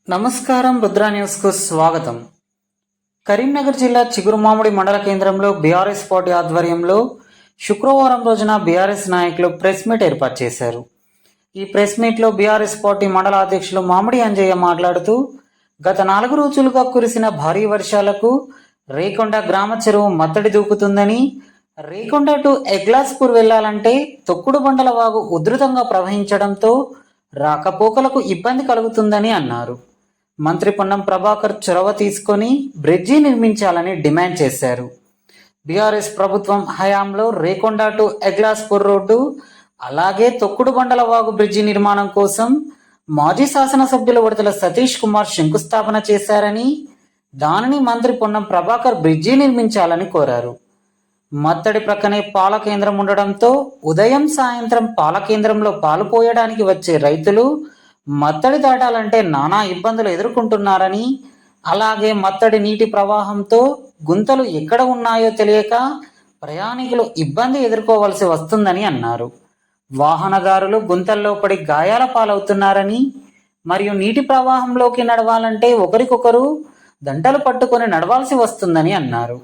నమస్కారం, రుద్ర న్యూస్కు స్వాగతం. కరీంనగర్ జిల్లా చిగురుమామిడి మండల కేంద్రంలో బీఆర్ఎస్ పార్టీ ఆధ్వర్యంలో శుక్రవారం రోజున బీఆర్ఎస్ నాయకులు ప్రెస్ మీట్ ఏర్పాటు చేశారు. ఈ ప్రెస్ మీట్లో బీఆర్ఎస్ పార్టీ మండల అధ్యక్షులు మామిడి అంజయ్య మాట్లాడుతూ, గత 4 రోజులుగా కురిసిన భారీ వర్షాలకు రేకొండ గ్రామ చెరువు మత్తడి దూకుతుందని, రేకొండ టు ఎగ్లాస్పూర్ వెళ్లాలంటే తొక్కుడు బండల వాగు ఉధృతంగా ప్రవహించడంతో రాకపోకలకు ఇబ్బంది కలుగుతుందని అన్నారు. మంత్రి పొన్నం ప్రభాకర్ చొరవ తీసుకొని బ్రిడ్జి నిర్మించాలని డిమాండ్ చేశారు. బీఆర్ఎస్ ప్రభుత్వం హయాంలో రేకొండ టు ఎగ్లాస్పూర్ రోడ్డు, అలాగే తొక్కుడు బండల వాగు బ్రిడ్జి నిర్మాణం కోసం మాజీ శాసనసభ్యులు ఉడతల సతీష్ కుమార్ శంకుస్థాపన చేశారని, దానిని మంత్రి పొన్నం ప్రభాకర్ బ్రిడ్జి నిర్మించాలని కోరారు. మత్తడి ప్రక్కనే పాల కేంద్రం ఉండడంతో ఉదయం సాయంత్రం పాల కేంద్రంలో పాలు పోయడానికి వచ్చే రైతులు మత్తడి దాటాలంటే నానా ఇబ్బందులు ఎదుర్కొంటున్నారని, అలాగే మత్తడి నీటి ప్రవాహంతో గుంతలు ఎక్కడ ఉన్నాయో తెలియక ప్రయాణికులు ఇబ్బంది ఎదుర్కోవలసి వస్తుందని అన్నారు. వాహనదారులు గుంతల్లో పడి గాయాల పాలవుతున్నారని, మరియు నీటి ప్రవాహంలోకి నడవాలంటే ఒకరికొకరు దంటలు పట్టుకొని నడవాల్సి వస్తుందని అన్నారు.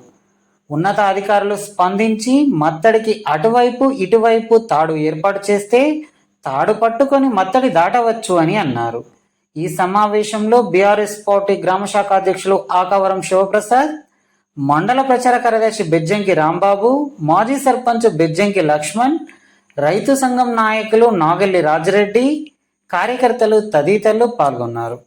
ఉన్నత అధికారులు స్పందించి మత్తడికి అటువైపు ఇటువైపు తాడు ఏర్పాటు చేస్తే తాడు పట్టుకొని మత్తడి దాటవచ్చు అని అన్నారు. ఈ సమావేశంలో బీఆర్ఎస్ పార్టీ గ్రామ శాఖ అధ్యక్షులు ఆకవరం శివప్రసాద్, మండల ప్రచార కార్యదర్శి బెజ్జంకి రాంబాబు, మాజీ సర్పంచ్ బెజ్జంకి లక్ష్మణ్, రైతు సంఘం నాయకులు నాగల్లి రాజిరెడ్డి, కార్యకర్తలు తదితరులు పాల్గొన్నారు.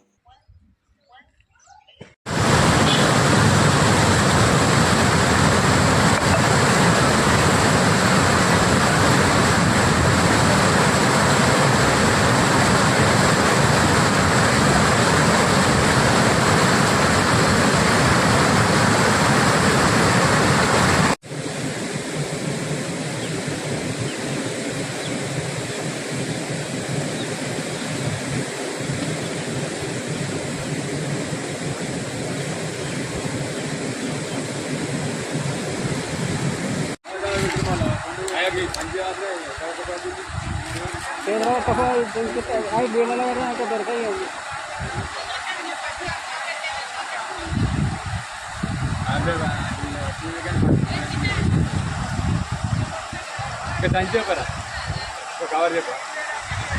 కవర్ చెప్ప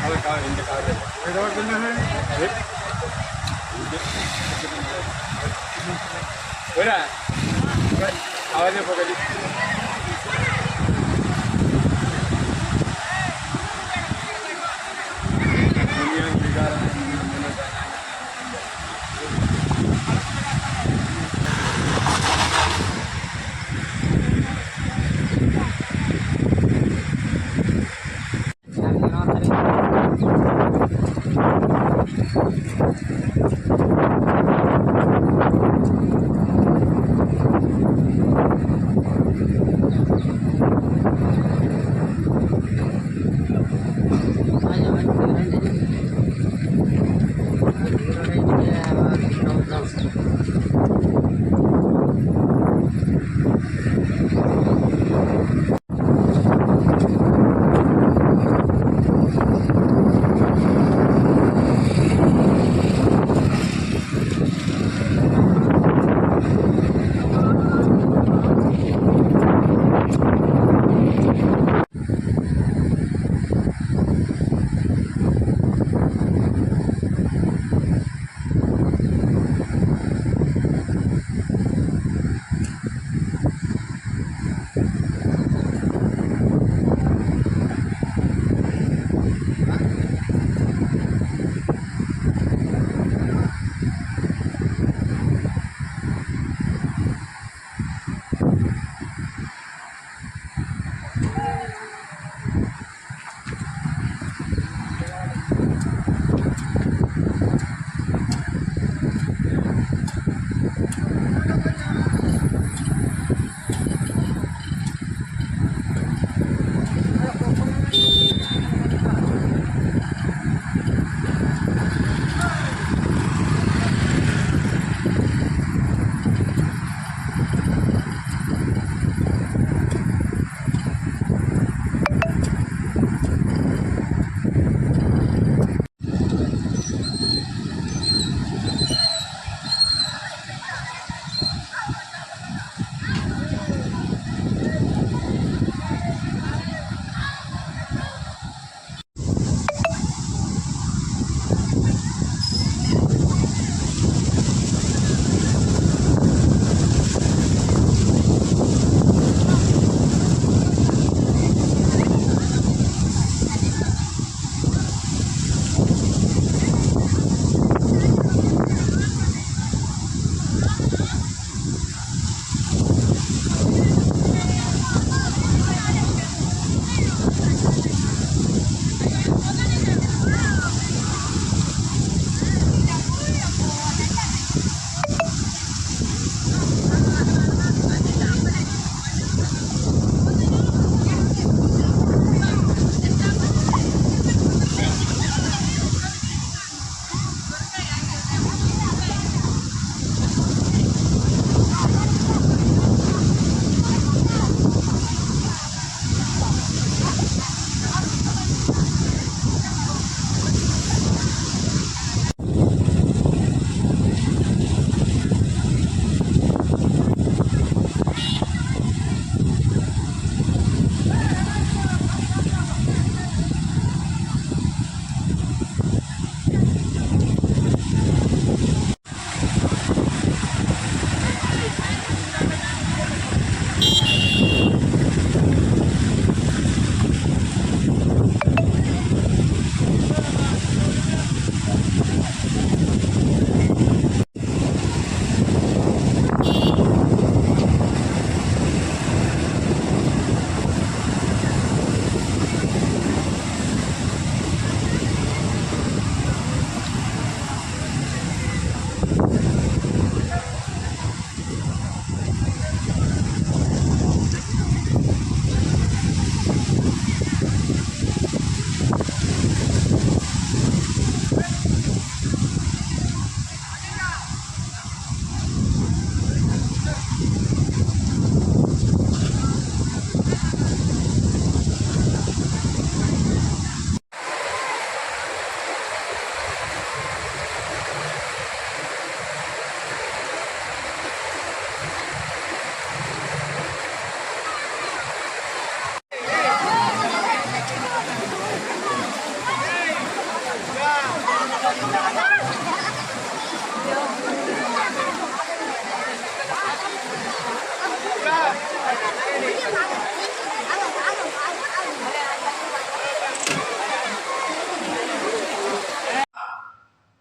కవర్ ఇంత కవర్ చెప్పరా కవర్ చెప్పగలి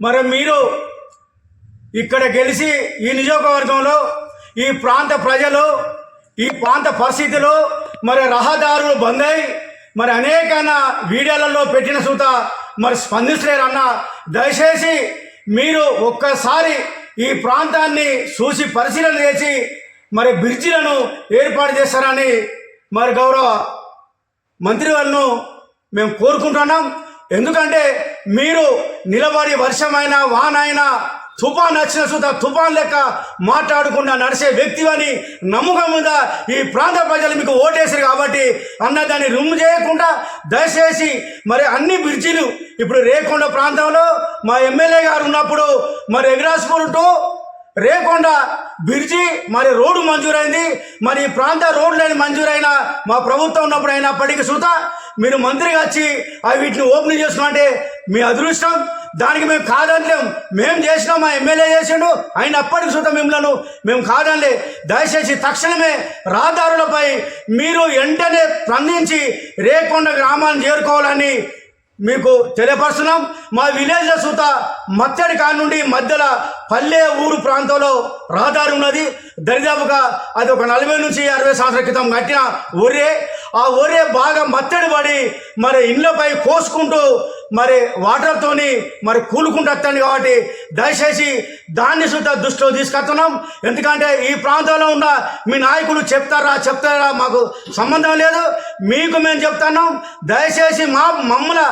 మరి మీరు ఇక్కడ గెలిచి ఈ నియోజకవర్గంలో ఈ ప్రాంత ప్రజలు ఈ ప్రాంత పరిస్థితులు మరి రహదారులు బంద్ అయి మరి అనేక వీడియోలలో పెట్టిన సూత మరి స్పందించలేరు అన్న. దయచేసి మీరు ఒక్కసారి ఈ ప్రాంతాన్ని చూసి పరిశీలన చేసి మరి బ్రిడ్జిలను ఏర్పాటు చేస్తారని మరి గౌరవ మంత్రి వాళ్ళను మేము కోరుకుంటున్నాం. ఎందుకంటే మీరు నిలబడి వర్షమైనా వానైనా తుఫాన్ వచ్చిన సుత తుఫాన్ లెక్క మాట్లాడకుండా నడిచే వ్యక్తి అని నమ్మకం మీద ఈ ప్రాంత ప్రజలు మీకు ఓటేసారు కాబట్టి అన్న దాన్ని రుమ్ము చేయకుండా దయచేసి మరి అన్ని బ్రిడ్జిలు ఇప్పుడు రేకొండ ప్రాంతంలో మా ఎమ్మెల్యే గారు ఉన్నప్పుడు మరి ఎగ్రాస్పూర్ టు రేకొండ బ్రిడ్జి మరి రోడ్డు మంజూరైంది. మరి ఈ ప్రాంత రోడ్లని మంజూరైన మా ప్రభుత్వం ఉన్నప్పుడు అయినప్పటికీ సుత మీరు మంత్రిగా వచ్చి అవి వీటిని ఓపెన్ చేసుకుంటే మీ అదృష్టం. దానికి మేము కాదనలేం, మేము చేసినాం, మా ఎమ్మెల్యే చేసిండు, అయినప్పటికీ సుత మిమ్మల్ని మేము కాదనలే. దయచేసి తక్షణమే రహదారులపై మీరు వెంటనే స్పందించి రేకొండ గ్రామాన్ని చేరుకోవాలని మీకు తెలియపరుస్తున్నాం. మా విలేజ్లో సుత మత్తడి కాడ నుండి మధ్యలో పల్లె ఊరు ప్రాంతంలో రహదారి ఉన్నది. దరిదాపుగా అది ఒక 40 నుంచి 60 సంవత్సరాల క్రితం కట్టిన ఒరే. ఆ ఒరే బాగా మత్తడి పడి మరి ఇళ్ళపై కోసుకుంటూ మరి వాటర్తోని మరి కూలుకుంటూ వస్తుంది. కాబట్టి దయచేసి దాన్ని సుత దృష్టిలో తీసుకొస్తున్నాం. ఎందుకంటే ఈ ప్రాంతంలో ఉన్న మీ నాయకులు చెప్తారా మాకు సంబంధం లేదు, మీకు మేము చెప్తున్నాం. దయచేసి మమ్మల్ని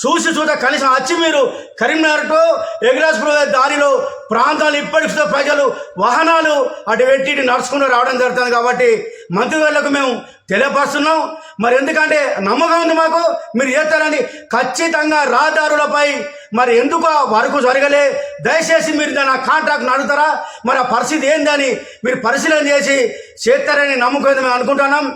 చూసి కనీసం వచ్చి మీరు కరీంనగర్ టు ఎగ్రాస్పూర్ దారిలో ప్రాంతాలు ఇప్పటికీ ప్రజలు వాహనాలు అటు పెట్టి నడుచుకుంటూ రావడం జరుగుతుంది. కాబట్టి మంత్రివర్లకు మేము తెలియపరుస్తున్నాం. మరి ఎందుకంటే నమ్మకం ఉంది మాకు మీరు చేస్తారని. ఖచ్చితంగా రహదారులపై మరి ఎందుకు వరకు జరగలే, దయచేసి మీరు దాని కాంట్రాక్ట్ అడుగుతారా, మరి ఆ పరిస్థితి ఏందని మీరు పరిశీలన చేసి చేస్తారని నమ్మకం మేము అనుకుంటున్నాం.